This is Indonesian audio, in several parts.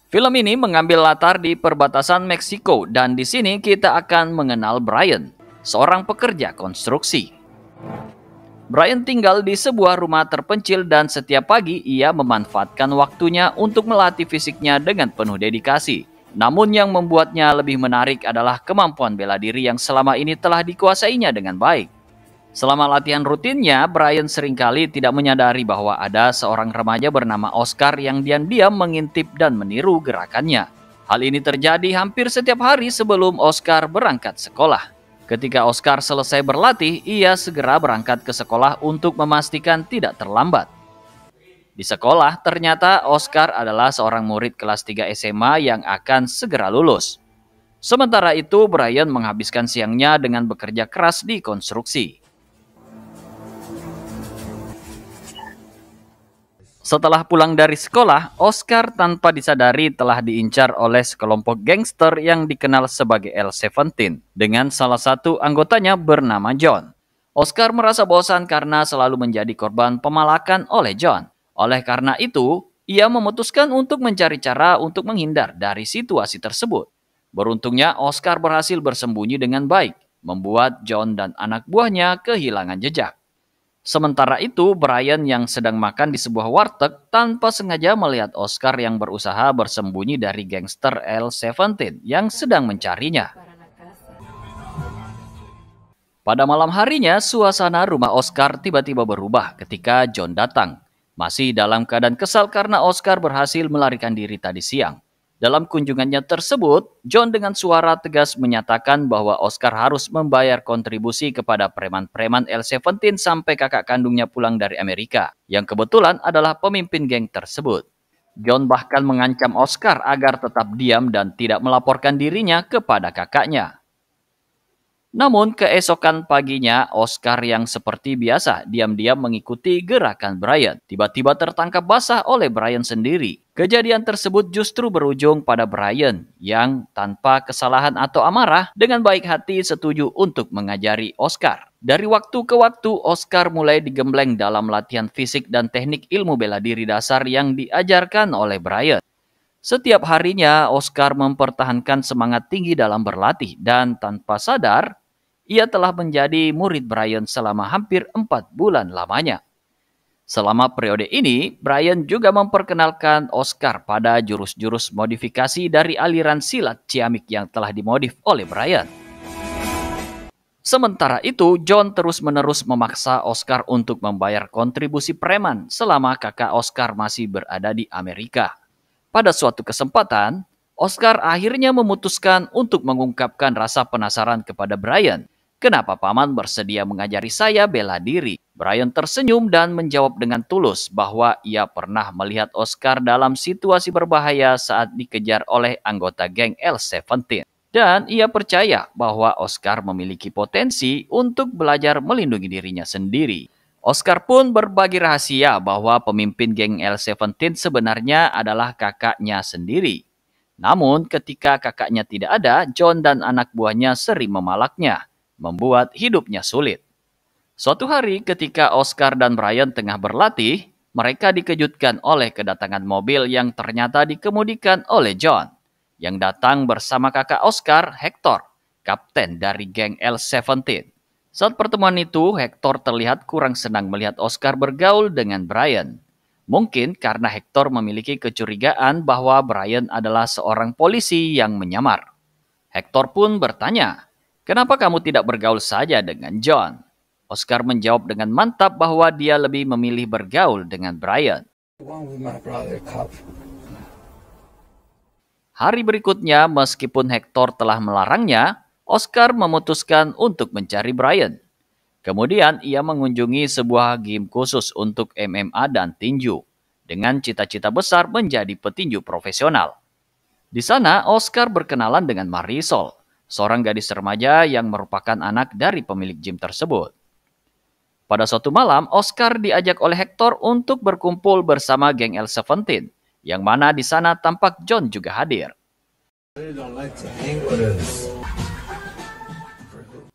Film ini mengambil latar di perbatasan Meksiko dan di sini kita akan mengenal Brian, seorang pekerja konstruksi. Brian tinggal di sebuah rumah terpencil dan setiap pagi ia memanfaatkan waktunya untuk melatih fisiknya dengan penuh dedikasi. Namun yang membuatnya lebih menarik adalah kemampuan bela diri yang selama ini telah dikuasainya dengan baik. Selama latihan rutinnya, Brian seringkali tidak menyadari bahwa ada seorang remaja bernama Oscar yang diam-diam mengintip dan meniru gerakannya. Hal ini terjadi hampir setiap hari sebelum Oscar berangkat sekolah. Ketika Oscar selesai berlatih, ia segera berangkat ke sekolah untuk memastikan tidak terlambat. Di sekolah, ternyata Oscar adalah seorang murid kelas 3 SMA yang akan segera lulus. Sementara itu, Brian menghabiskan siangnya dengan bekerja keras di konstruksi. Setelah pulang dari sekolah, Oscar tanpa disadari telah diincar oleh sekelompok gangster yang dikenal sebagai L-17 dengan salah satu anggotanya bernama John. Oscar merasa bosan karena selalu menjadi korban pemalakan oleh John. Oleh karena itu, ia memutuskan untuk mencari cara untuk menghindar dari situasi tersebut. Beruntungnya, Oscar berhasil bersembunyi dengan baik, membuat John dan anak buahnya kehilangan jejak. Sementara itu, Brian yang sedang makan di sebuah warteg tanpa sengaja melihat Oscar yang berusaha bersembunyi dari gangster L-17 yang sedang mencarinya. Pada malam harinya, suasana rumah Oscar tiba-tiba berubah ketika John datang. Masih dalam keadaan kesal karena Oscar berhasil melarikan diri tadi siang. Dalam kunjungannya tersebut, John dengan suara tegas menyatakan bahwa Oscar harus membayar kontribusi kepada preman-preman L-17 sampai kakak kandungnya pulang dari Amerika, yang kebetulan adalah pemimpin geng tersebut. John bahkan mengancam Oscar agar tetap diam dan tidak melaporkan dirinya kepada kakaknya. Namun keesokan paginya, Oscar yang seperti biasa diam-diam mengikuti gerakan Brian. Tiba-tiba tertangkap basah oleh Brian sendiri. Kejadian tersebut justru berujung pada Brian yang tanpa kesalahan atau amarah dengan baik hati setuju untuk mengajari Oscar. Dari waktu ke waktu, Oscar mulai digembleng dalam latihan fisik dan teknik ilmu bela diri dasar yang diajarkan oleh Brian. Setiap harinya, Oscar mempertahankan semangat tinggi dalam berlatih dan tanpa sadar, ia telah menjadi murid Brian selama hampir 4 bulan lamanya. Selama periode ini, Brian juga memperkenalkan Oscar pada jurus-jurus modifikasi dari aliran silat Ciamik yang telah dimodif oleh Brian. Sementara itu, John terus-menerus memaksa Oscar untuk membayar kontribusi preman selama kakak Oscar masih berada di Amerika. Pada suatu kesempatan, Oscar akhirnya memutuskan untuk mengungkapkan rasa penasaran kepada Brian. Kenapa paman bersedia mengajari saya bela diri? Brian tersenyum dan menjawab dengan tulus bahwa ia pernah melihat Oscar dalam situasi berbahaya saat dikejar oleh anggota geng L-17. Dan ia percaya bahwa Oscar memiliki potensi untuk belajar melindungi dirinya sendiri. Oscar pun berbagi rahasia bahwa pemimpin geng L-17 sebenarnya adalah kakaknya sendiri. Namun ketika kakaknya tidak ada, John dan anak buahnya sering memalaknya, membuat hidupnya sulit. Suatu hari ketika Oscar dan Brian tengah berlatih, mereka dikejutkan oleh kedatangan mobil yang ternyata dikemudikan oleh John, yang datang bersama kakak Oscar, Hector, kapten dari geng L-17. Saat pertemuan itu, Hector terlihat kurang senang melihat Oscar bergaul dengan Brian. Mungkin karena Hector memiliki kecurigaan bahwa Brian adalah seorang polisi yang menyamar. Hector pun bertanya, "Kenapa kamu tidak bergaul saja dengan John?" Oscar menjawab dengan mantap bahwa dia lebih memilih bergaul dengan Brian. Hari berikutnya, meskipun Hector telah melarangnya, Oscar memutuskan untuk mencari Brian. Kemudian ia mengunjungi sebuah gym khusus untuk MMA dan tinju, dengan cita-cita besar menjadi petinju profesional. Di sana, Oscar berkenalan dengan Marisol, seorang gadis remaja yang merupakan anak dari pemilik gym tersebut. Pada suatu malam, Oscar diajak oleh Hector untuk berkumpul bersama geng L-17, yang mana di sana tampak John juga hadir.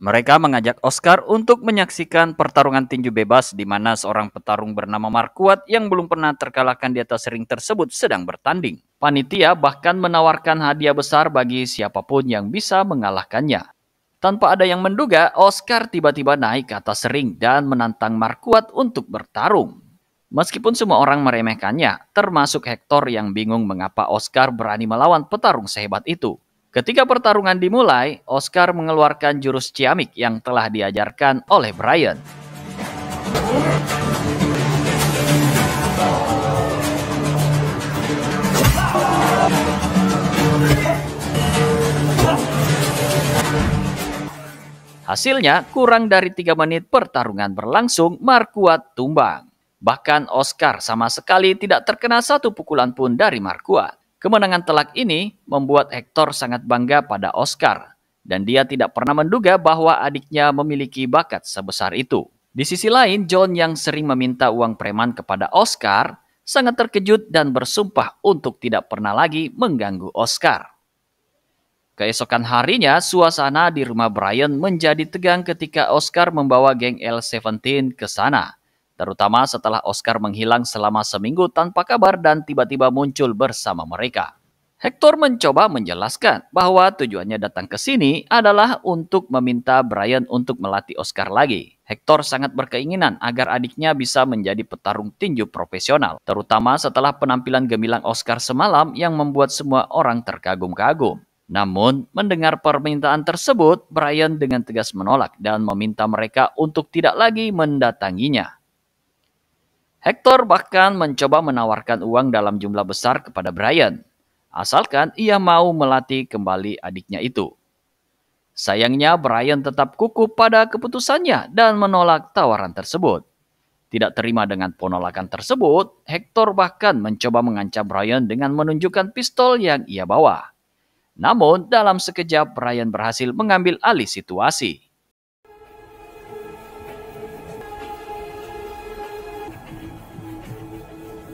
Mereka mengajak Oscar untuk menyaksikan pertarungan tinju bebas di mana seorang petarung bernama Marquardt yang belum pernah terkalahkan di atas ring tersebut sedang bertanding. Panitia bahkan menawarkan hadiah besar bagi siapapun yang bisa mengalahkannya. Tanpa ada yang menduga, Oscar tiba-tiba naik ke atas ring dan menantang Marquardt untuk bertarung. Meskipun semua orang meremehkannya, termasuk Hector yang bingung mengapa Oscar berani melawan petarung sehebat itu. Ketika pertarungan dimulai, Oscar mengeluarkan jurus ciamik yang telah diajarkan oleh Bryan. Hasilnya, kurang dari 3 menit pertarungan berlangsung, Marquardt tumbang. Bahkan Oscar sama sekali tidak terkena satu pukulan pun dari Marquardt. Kemenangan telak ini membuat Hector sangat bangga pada Oscar, dan dia tidak pernah menduga bahwa adiknya memiliki bakat sebesar itu. Di sisi lain, John yang sering meminta uang preman kepada Oscar, sangat terkejut dan bersumpah untuk tidak pernah lagi mengganggu Oscar. Keesokan harinya, suasana di rumah Bryan menjadi tegang ketika Oscar membawa geng L17 ke sana. Terutama setelah Oscar menghilang selama seminggu tanpa kabar dan tiba-tiba muncul bersama mereka. Hector mencoba menjelaskan bahwa tujuannya datang ke sini adalah untuk meminta Bryan untuk melatih Oscar lagi. Hector sangat berkeinginan agar adiknya bisa menjadi petarung tinju profesional, terutama setelah penampilan gemilang Oscar semalam yang membuat semua orang terkagum-kagum. Namun, mendengar permintaan tersebut, Bryan dengan tegas menolak dan meminta mereka untuk tidak lagi mendatanginya. Hector bahkan mencoba menawarkan uang dalam jumlah besar kepada Bryan, asalkan ia mau melatih kembali adiknya itu. Sayangnya, Bryan tetap kukuh pada keputusannya dan menolak tawaran tersebut. Tidak terima dengan penolakan tersebut, Hector bahkan mencoba mengancam Bryan dengan menunjukkan pistol yang ia bawa. Namun, dalam sekejap Bryan berhasil mengambil alih situasi.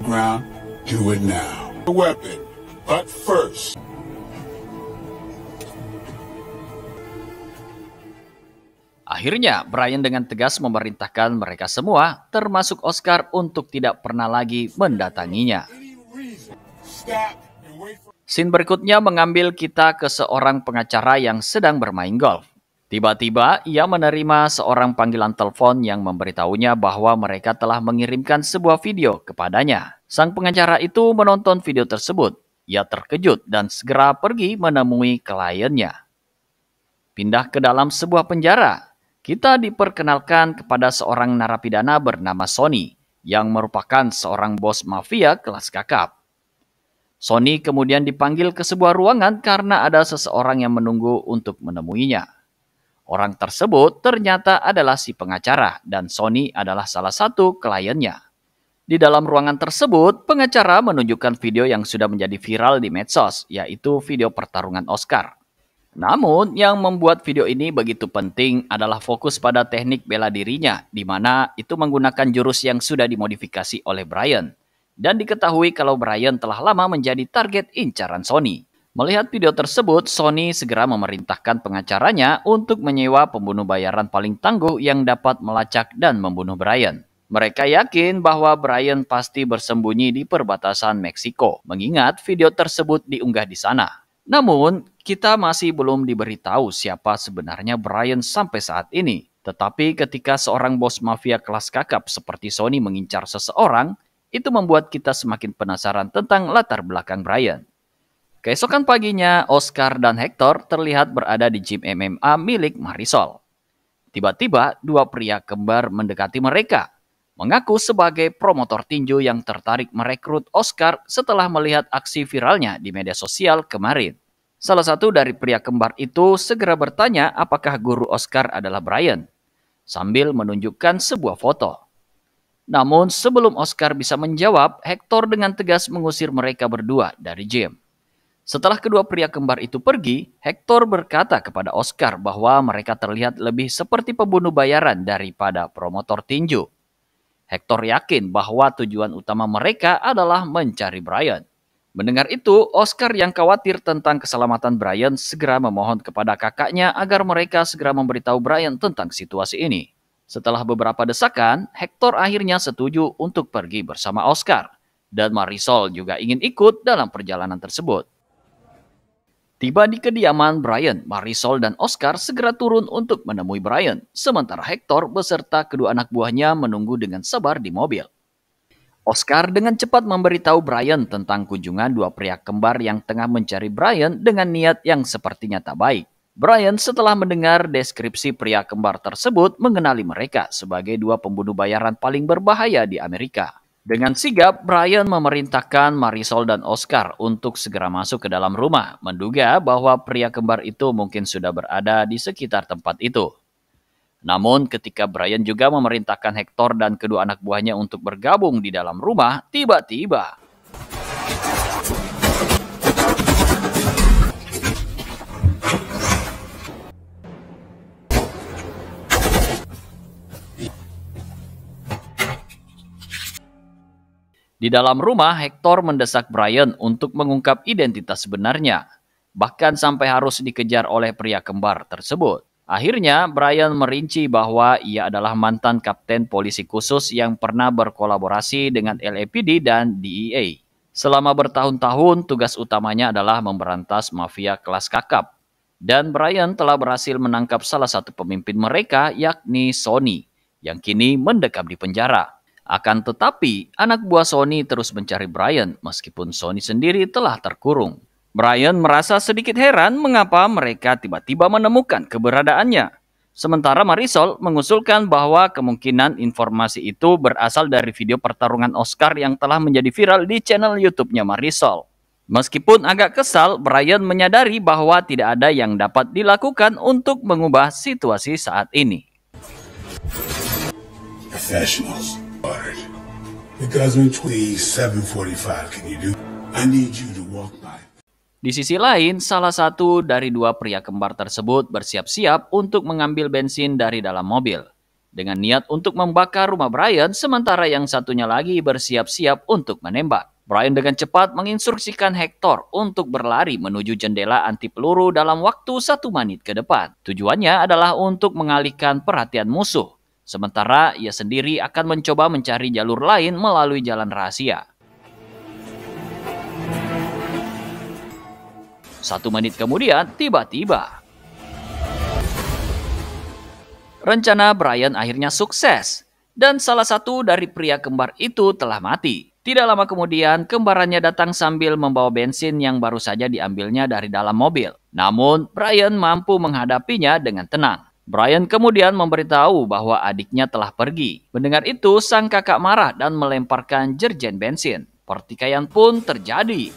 Ground, do it now. A weapon, but first. Akhirnya, Bryan dengan tegas memerintahkan mereka semua, termasuk Oscar, untuk tidak pernah lagi mendatanginya. Scene berikutnya mengambil kita ke seorang pengacara yang sedang bermain golf. Tiba-tiba, ia menerima seorang panggilan telepon yang memberitahunya bahwa mereka telah mengirimkan sebuah video kepadanya. Sang pengacara itu menonton video tersebut. Ia terkejut dan segera pergi menemui kliennya. Pindah ke dalam sebuah penjara. Kita diperkenalkan kepada seorang narapidana bernama Sonny, yang merupakan seorang bos mafia kelas kakap. Sonny kemudian dipanggil ke sebuah ruangan karena ada seseorang yang menunggu untuk menemuinya. Orang tersebut ternyata adalah si pengacara dan Sonny adalah salah satu kliennya. Di dalam ruangan tersebut, pengacara menunjukkan video yang sudah menjadi viral di medsos, yaitu video pertarungan Oscar. Namun, yang membuat video ini begitu penting adalah fokus pada teknik bela dirinya, di mana itu menggunakan jurus yang sudah dimodifikasi oleh Bryan. Dan diketahui kalau Bryan telah lama menjadi target incaran Sonny. Melihat video tersebut, Sonny segera memerintahkan pengacaranya untuk menyewa pembunuh bayaran paling tangguh yang dapat melacak dan membunuh Bryan. Mereka yakin bahwa Bryan pasti bersembunyi di perbatasan Meksiko, mengingat video tersebut diunggah di sana. Namun, kita masih belum diberitahu siapa sebenarnya Bryan sampai saat ini. Tetapi ketika seorang bos mafia kelas kakap seperti Sonny mengincar seseorang, itu membuat kita semakin penasaran tentang latar belakang Bryan. Keesokan paginya, Oscar dan Hector terlihat berada di gym MMA milik Marisol. Tiba-tiba, dua pria kembar mendekati mereka, mengaku sebagai promotor tinju yang tertarik merekrut Oscar setelah melihat aksi viralnya di media sosial kemarin. Salah satu dari pria kembar itu segera bertanya apakah guru Oscar adalah Bryan, sambil menunjukkan sebuah foto. Namun sebelum Oscar bisa menjawab, Hector dengan tegas mengusir mereka berdua dari gym. Setelah kedua pria kembar itu pergi, Hector berkata kepada Oscar bahwa mereka terlihat lebih seperti pembunuh bayaran daripada promotor tinju. Hector yakin bahwa tujuan utama mereka adalah mencari Bryan. Mendengar itu, Oscar yang khawatir tentang keselamatan Brian segera memohon kepada kakaknya agar mereka segera memberitahu Brian tentang situasi ini. Setelah beberapa desakan, Hector akhirnya setuju untuk pergi bersama Oscar. Dan Marisol juga ingin ikut dalam perjalanan tersebut. Tiba di kediaman Brian, Marisol dan Oscar segera turun untuk menemui Brian, sementara Hector beserta kedua anak buahnya menunggu dengan sabar di mobil. Oscar dengan cepat memberitahu Brian tentang kunjungan dua pria kembar yang tengah mencari Brian dengan niat yang sepertinya tak baik. Brian setelah mendengar deskripsi pria kembar tersebut mengenali mereka sebagai dua pembunuh bayaran paling berbahaya di Amerika. Dengan sigap, Brian memerintahkan Marisol dan Oscar untuk segera masuk ke dalam rumah, menduga bahwa pria kembar itu mungkin sudah berada di sekitar tempat itu. Namun ketika Brian juga memerintahkan Hector dan kedua anak buahnya untuk bergabung di dalam rumah, tiba-tiba di dalam rumah, Hector mendesak Brian untuk mengungkap identitas sebenarnya, bahkan sampai harus dikejar oleh pria kembar tersebut. Akhirnya, Brian merinci bahwa ia adalah mantan kapten polisi khusus yang pernah berkolaborasi dengan LAPD dan DEA. Selama bertahun-tahun, tugas utamanya adalah memberantas mafia kelas kakap. Dan Brian telah berhasil menangkap salah satu pemimpin mereka, yakni Sonny, yang kini mendekam di penjara. Akan tetapi, anak buah Sonny terus mencari Brian meskipun Sonny sendiri telah terkurung. Brian merasa sedikit heran mengapa mereka tiba-tiba menemukan keberadaannya. Sementara Marisol mengusulkan bahwa kemungkinan informasi itu berasal dari video pertarungan Oscar yang telah menjadi viral di channel YouTube-nya Marisol. Meskipun agak kesal, Brian menyadari bahwa tidak ada yang dapat dilakukan untuk mengubah situasi saat ini. Professionals. Because when 7:45, can you do? I need you to walk by. Di sisi lain, salah satu dari dua pria kembar tersebut bersiap-siap untuk mengambil bensin dari dalam mobil. Dengan niat untuk membakar rumah Brian, sementara yang satunya lagi bersiap-siap untuk menembak. Brian dengan cepat menginstruksikan Hector untuk berlari menuju jendela anti peluru dalam waktu 1 menit ke depan. Tujuannya adalah untuk mengalihkan perhatian musuh. Sementara ia sendiri akan mencoba mencari jalur lain melalui jalan rahasia. 1 menit kemudian, tiba-tiba rencana Brian akhirnya sukses. Dan salah satu dari pria kembar itu telah mati. Tidak lama kemudian, kembarannya datang sambil membawa bensin yang baru saja diambilnya dari dalam mobil. Namun, Brian mampu menghadapinya dengan tenang. Brian kemudian memberitahu bahwa adiknya telah pergi. Mendengar itu, sang kakak marah dan melemparkan jerjen bensin. Pertikaian pun terjadi.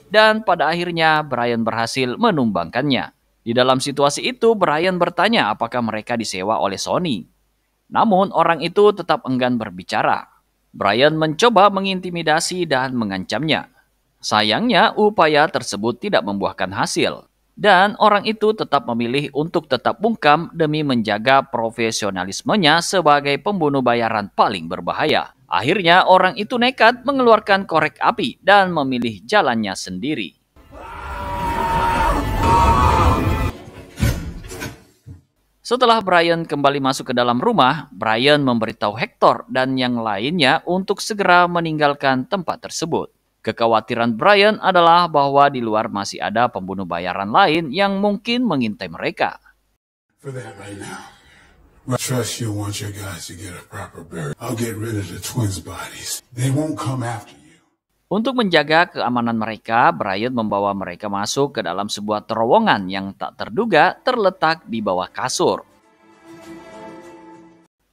Dan pada akhirnya Brian berhasil menumbangkannya. Di dalam situasi itu, Brian bertanya apakah mereka disewa oleh Sonny. Namun orang itu tetap enggan berbicara. Brian mencoba mengintimidasi dan mengancamnya. Sayangnya upaya tersebut tidak membuahkan hasil. Dan orang itu tetap memilih untuk tetap bungkam demi menjaga profesionalismenya sebagai pembunuh bayaran paling berbahaya. Akhirnya orang itu nekat mengeluarkan korek api dan memilih jalannya sendiri. Setelah Brian kembali masuk ke dalam rumah, Brian memberitahu Hector dan yang lainnya untuk segera meninggalkan tempat tersebut. Kekhawatiran Brian adalah bahwa di luar masih ada pembunuh bayaran lain yang mungkin mengintai mereka. For that right now. I trust you want your guys to get a proper burial. I'll get rid of the twins' bodies. They won't come after you. Untuk menjaga keamanan mereka, Brian membawa mereka masuk ke dalam sebuah terowongan yang tak terduga terletak di bawah kasur.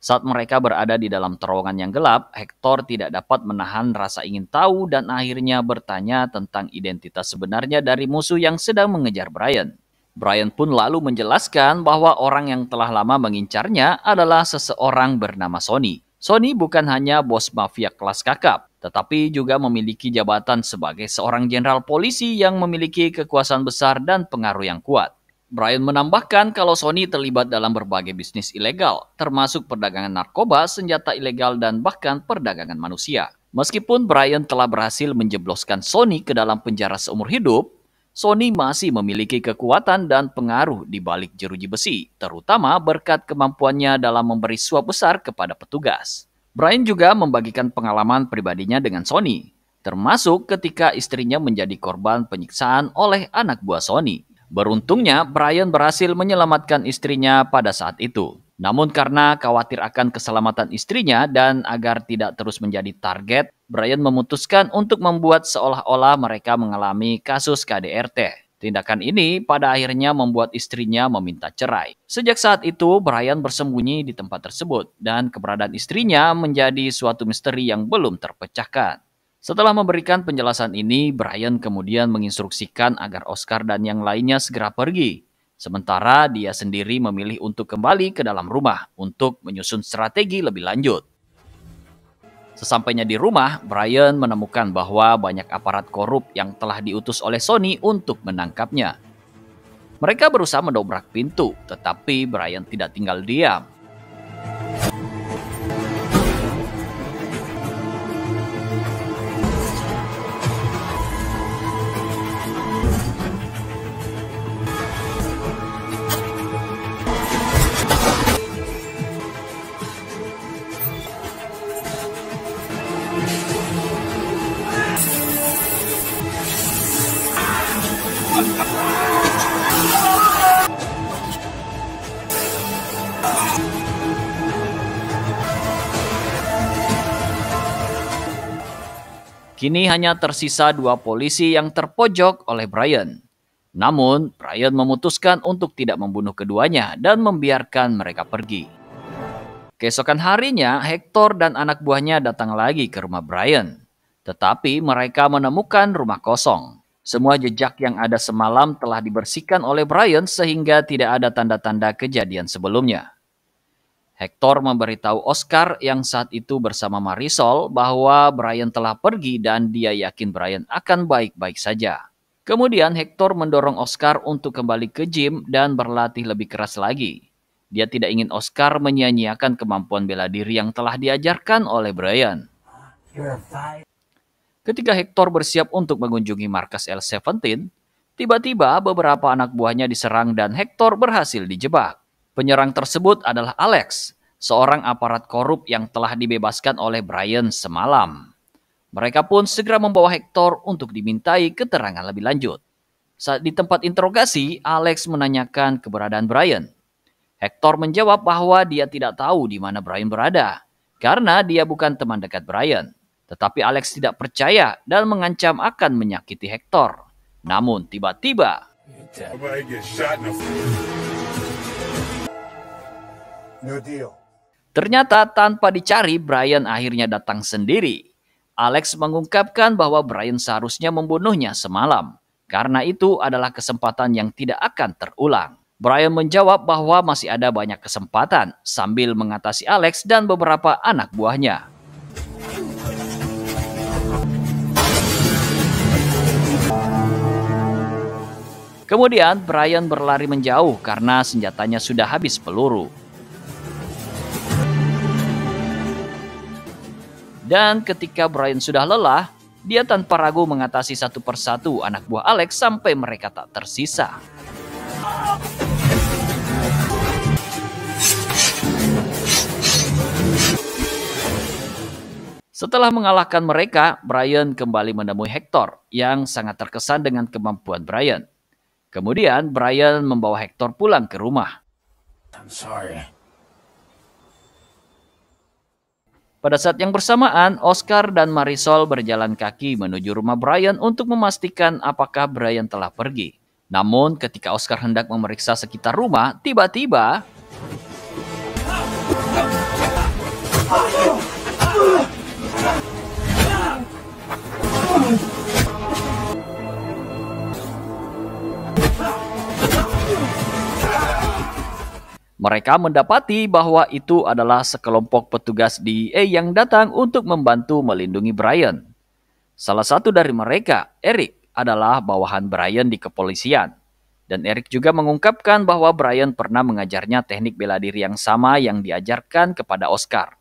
Saat mereka berada di dalam terowongan yang gelap, Hector tidak dapat menahan rasa ingin tahu dan akhirnya bertanya tentang identitas sebenarnya dari musuh yang sedang mengejar Brian. Brian pun lalu menjelaskan bahwa orang yang telah lama mengincarnya adalah seseorang bernama Sonny. Sonny bukan hanya bos mafia kelas kakap, tetapi juga memiliki jabatan sebagai seorang jenderal polisi yang memiliki kekuasaan besar dan pengaruh yang kuat. Brian menambahkan kalau Sonny terlibat dalam berbagai bisnis ilegal, termasuk perdagangan narkoba, senjata ilegal, dan bahkan perdagangan manusia. Meskipun Brian telah berhasil menjebloskan Sonny ke dalam penjara seumur hidup, Sonny masih memiliki kekuatan dan pengaruh di balik jeruji besi, terutama berkat kemampuannya dalam memberi suap besar kepada petugas. Brian juga membagikan pengalaman pribadinya dengan Sonny, termasuk ketika istrinya menjadi korban penyiksaan oleh anak buah Sonny. Beruntungnya, Brian berhasil menyelamatkan istrinya pada saat itu. Namun karena khawatir akan keselamatan istrinya dan agar tidak terus menjadi target, Brian memutuskan untuk membuat seolah-olah mereka mengalami kasus KDRT. Tindakan ini pada akhirnya membuat istrinya meminta cerai. Sejak saat itu, Brian bersembunyi di tempat tersebut dan keberadaan istrinya menjadi suatu misteri yang belum terpecahkan. Setelah memberikan penjelasan ini, Brian kemudian menginstruksikan agar Oscar dan yang lainnya segera pergi. Sementara dia sendiri memilih untuk kembali ke dalam rumah untuk menyusun strategi lebih lanjut. Sesampainya di rumah, Brian menemukan bahwa banyak aparat korup yang telah diutus oleh Sonny untuk menangkapnya. Mereka berusaha mendobrak pintu, tetapi Brian tidak tinggal diam. Kini hanya tersisa 2 polisi yang terpojok oleh Brian. Namun, Brian memutuskan untuk tidak membunuh keduanya dan membiarkan mereka pergi. Keesokan harinya, Hector dan anak buahnya datang lagi ke rumah Brian. Tetapi mereka menemukan rumah kosong. Semua jejak yang ada semalam telah dibersihkan oleh Brian sehingga tidak ada tanda-tanda kejadian sebelumnya. Hector memberitahu Oscar yang saat itu bersama Marisol bahwa Brian telah pergi dan dia yakin Brian akan baik-baik saja. Kemudian Hector mendorong Oscar untuk kembali ke gym dan berlatih lebih keras lagi. Dia tidak ingin Oscar menyia-nyiakan kemampuan bela diri yang telah diajarkan oleh Brian. Ketika Hector bersiap untuk mengunjungi markas L-17, tiba-tiba beberapa anak buahnya diserang dan Hector berhasil dijebak. Penyerang tersebut adalah Alex, seorang aparat korup yang telah dibebaskan oleh Brian semalam. Mereka pun segera membawa Hector untuk dimintai keterangan lebih lanjut. Saat di tempat interogasi, Alex menanyakan keberadaan Brian. Hector menjawab bahwa dia tidak tahu di mana Brian berada, karena dia bukan teman dekat Brian. Tetapi Alex tidak percaya dan mengancam akan menyakiti Hector. Namun tiba-tiba, ternyata tanpa dicari, Brian akhirnya datang sendiri. Alex mengungkapkan bahwa Brian seharusnya membunuhnya semalam. Karena itu adalah kesempatan yang tidak akan terulang. Brian menjawab bahwa masih ada banyak kesempatan sambil mengatasi Alex dan beberapa anak buahnya. Kemudian Brian berlari menjauh karena senjatanya sudah habis peluru. Dan ketika Brian sudah lelah, dia tanpa ragu mengatasi satu persatu anak buah Alex sampai mereka tak tersisa. Setelah mengalahkan mereka, Brian kembali menemui Hector yang sangat terkesan dengan kemampuan Brian. Kemudian Brian membawa Hector pulang ke rumah. I'm sorry. Pada saat yang bersamaan, Oscar dan Marisol berjalan kaki menuju rumah Brian untuk memastikan apakah Brian telah pergi. Namun ketika Oscar hendak memeriksa sekitar rumah, tiba-tiba Mereka mendapati bahwa itu adalah sekelompok petugas DEA yang datang untuk membantu melindungi Brian. Salah satu dari mereka, Eric, adalah bawahan Brian di kepolisian. Dan Eric juga mengungkapkan bahwa Brian pernah mengajarnya teknik bela diri yang sama yang diajarkan kepada Oscar.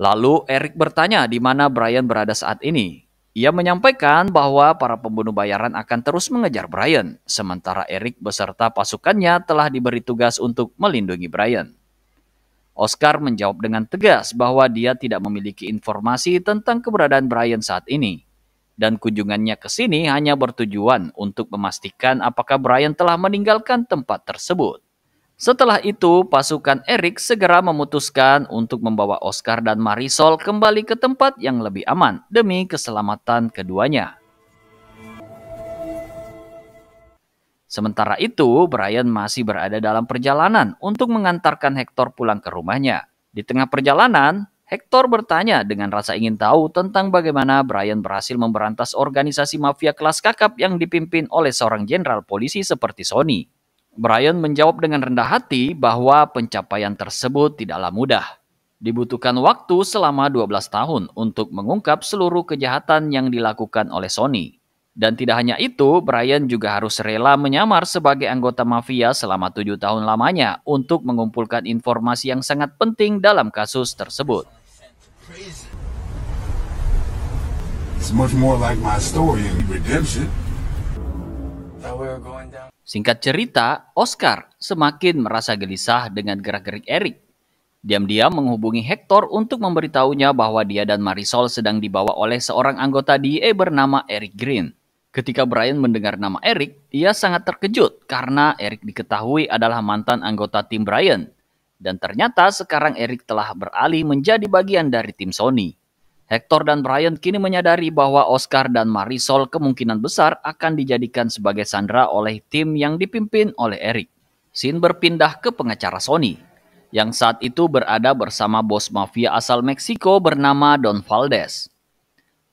Lalu Eric bertanya di mana Brian berada saat ini. Ia menyampaikan bahwa para pembunuh bayaran akan terus mengejar Brian, sementara Eric beserta pasukannya telah diberi tugas untuk melindungi Brian. Oscar menjawab dengan tegas bahwa dia tidak memiliki informasi tentang keberadaan Brian saat ini. Dan kunjungannya ke sini hanya bertujuan untuk memastikan apakah Brian telah meninggalkan tempat tersebut. Setelah itu, pasukan Eric segera memutuskan untuk membawa Oscar dan Marisol kembali ke tempat yang lebih aman demi keselamatan keduanya. Sementara itu, Brian masih berada dalam perjalanan untuk mengantarkan Hector pulang ke rumahnya. Di tengah perjalanan, Hector bertanya dengan rasa ingin tahu tentang bagaimana Brian berhasil memberantas organisasi mafia kelas kakap yang dipimpin oleh seorang jenderal polisi seperti Sonny. Brian menjawab dengan rendah hati bahwa pencapaian tersebut tidaklah mudah. Dibutuhkan waktu selama 12 tahun untuk mengungkap seluruh kejahatan yang dilakukan oleh Sonny. Dan tidak hanya itu, Brian juga harus rela menyamar sebagai anggota mafia selama 7 tahun lamanya untuk mengumpulkan informasi yang sangat penting dalam kasus tersebut. It's much more like my story in Redemption. Singkat cerita, Oscar semakin merasa gelisah dengan gerak-gerik Eric. Diam-diam menghubungi Hector untuk memberitahunya bahwa dia dan Marisol sedang dibawa oleh seorang anggota DEA bernama Eric Green. Ketika Brian mendengar nama Eric, ia sangat terkejut karena Eric diketahui adalah mantan anggota tim Brian. Dan ternyata sekarang Eric telah beralih menjadi bagian dari tim Sonny. Hector dan Brian kini menyadari bahwa Oscar dan Marisol kemungkinan besar akan dijadikan sebagai sandera oleh tim yang dipimpin oleh Eric. Scene berpindah ke pengacara Sonny, yang saat itu berada bersama bos mafia asal Meksiko bernama Don Valdez.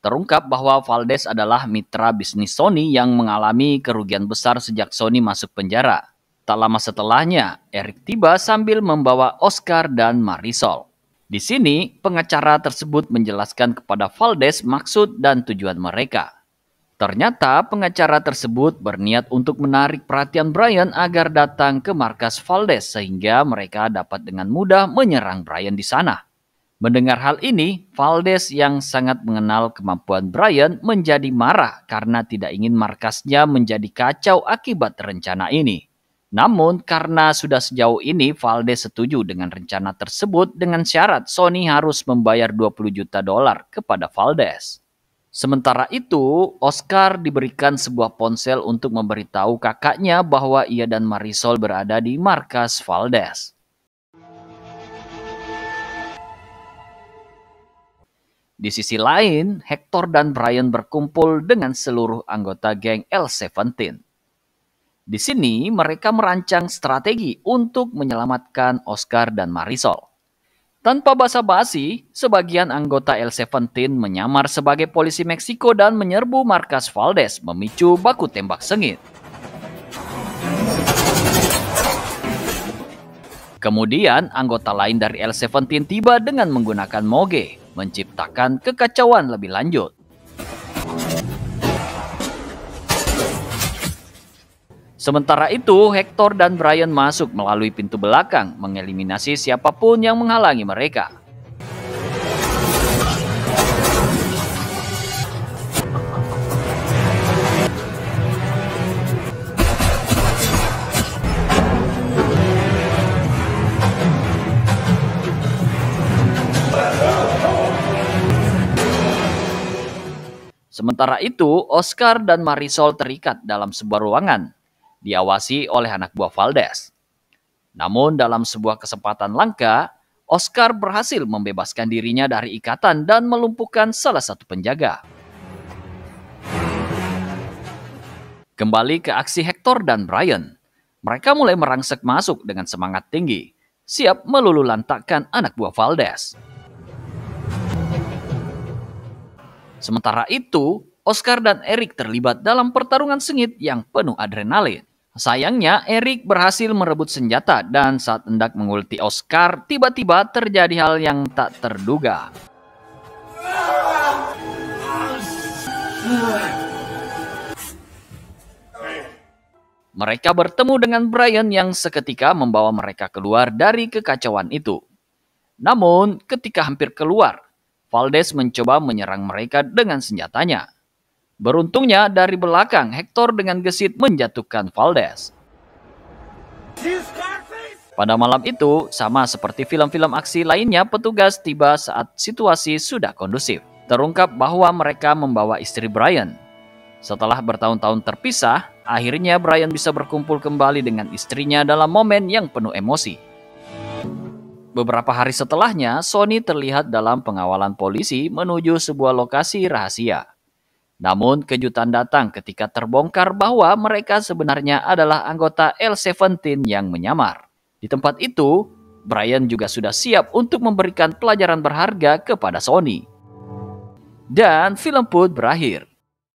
Terungkap bahwa Valdez adalah mitra bisnis Sonny yang mengalami kerugian besar sejak Sonny masuk penjara. Tak lama setelahnya, Eric tiba sambil membawa Oscar dan Marisol. Di sini, pengacara tersebut menjelaskan kepada Valdez maksud dan tujuan mereka. Ternyata pengacara tersebut berniat untuk menarik perhatian Brian agar datang ke markas Valdez sehingga mereka dapat dengan mudah menyerang Brian di sana. Mendengar hal ini, Valdez yang sangat mengenal kemampuan Brian menjadi marah karena tidak ingin markasnya menjadi kacau akibat rencana ini. Namun karena sudah sejauh ini Valdez setuju dengan rencana tersebut dengan syarat Sonny harus membayar 20 juta dolar kepada Valdez. Sementara itu, Oscar diberikan sebuah ponsel untuk memberitahu kakaknya bahwa ia dan Marisol berada di markas Valdez. Di sisi lain, Hector dan Brian berkumpul dengan seluruh anggota geng L17. Di sini mereka merancang strategi untuk menyelamatkan Oscar dan Marisol. Tanpa basa-basi, sebagian anggota L17 menyamar sebagai polisi Meksiko dan menyerbu markas Valdez, memicu baku tembak sengit. Kemudian anggota lain dari L17 tiba dengan menggunakan moge, menciptakan kekacauan lebih lanjut. Sementara itu, Hector dan Brian masuk melalui pintu belakang, mengeliminasi siapapun yang menghalangi mereka. Sementara itu, Oscar dan Marisol terikat dalam sebuah ruangan, diawasi oleh anak buah Valdez. Namun dalam sebuah kesempatan langka, Oscar berhasil membebaskan dirinya dari ikatan dan melumpuhkan salah satu penjaga. Kembali ke aksi Hector dan Brian. Mereka mulai merangsek masuk dengan semangat tinggi, siap meluluhlantakkan anak buah Valdez. Sementara itu, Oscar dan Eric terlibat dalam pertarungan sengit yang penuh adrenalin. Sayangnya, Eric berhasil merebut senjata dan saat hendak mengulti Oscar, tiba-tiba terjadi hal yang tak terduga. Mereka bertemu dengan Brian yang seketika membawa mereka keluar dari kekacauan itu. Namun, ketika hampir keluar, Valdez mencoba menyerang mereka dengan senjatanya. Beruntungnya dari belakang, Hector dengan gesit menjatuhkan Valdez. Pada malam itu, sama seperti film-film aksi lainnya, petugas tiba saat situasi sudah kondusif. Terungkap bahwa mereka membawa istri Brian. Setelah bertahun-tahun terpisah, akhirnya Brian bisa berkumpul kembali dengan istrinya dalam momen yang penuh emosi. Beberapa hari setelahnya, Sonny terlihat dalam pengawalan polisi menuju sebuah lokasi rahasia. Namun kejutan datang ketika terbongkar bahwa mereka sebenarnya adalah anggota L-17 yang menyamar. Di tempat itu, Brian juga sudah siap untuk memberikan pelajaran berharga kepada Sonny. Dan film pun berakhir.